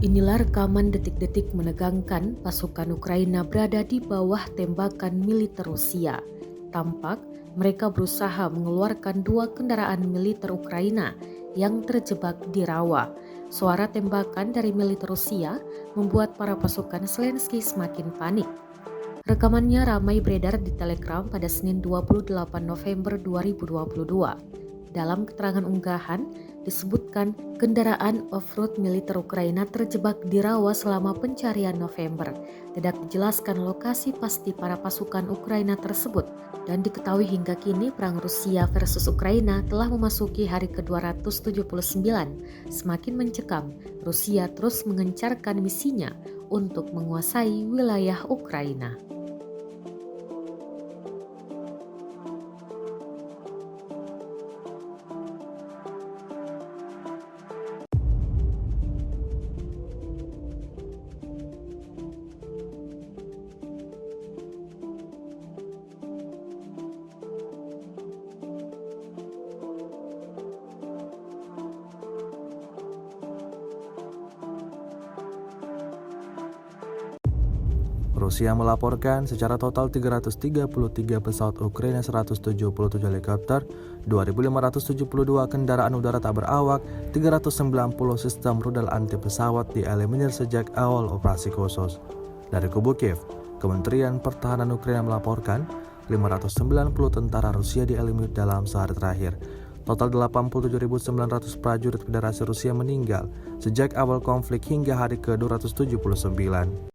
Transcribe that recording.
Inilah rekaman detik-detik menegangkan pasukan Ukraina berada di bawah tembakan militer Rusia. Tampak mereka berusaha mengeluarkan 2 kendaraan militer Ukraina yang terjebak di rawa. Suara tembakan dari militer Rusia membuat para pasukan Zelensky semakin panik. Rekamannya ramai beredar di Telegram pada Senin 28 November 2022. Dalam keterangan unggahan, disebutkan kendaraan off-road militer Ukraina terjebak di rawa selama pencarian November. Tidak dijelaskan lokasi pasti para pasukan Ukraina tersebut, dan diketahui hingga kini perang Rusia versus Ukraina telah memasuki hari ke-279. Semakin mencekam, Rusia terus mengencarkan misinya untuk menguasai wilayah Ukraina. Rusia melaporkan secara total 333 pesawat Ukraina, 177 helikopter, 2.572 kendaraan udara tak berawak, 390 sistem rudal anti pesawat dieliminir sejak awal operasi khusus. Dari kubu Kiev, Kementerian Pertahanan Ukraina melaporkan 590 tentara Rusia dieliminir dalam sehari terakhir. Total 87.900 prajurit Federasi Rusia meninggal sejak awal konflik hingga hari ke-279.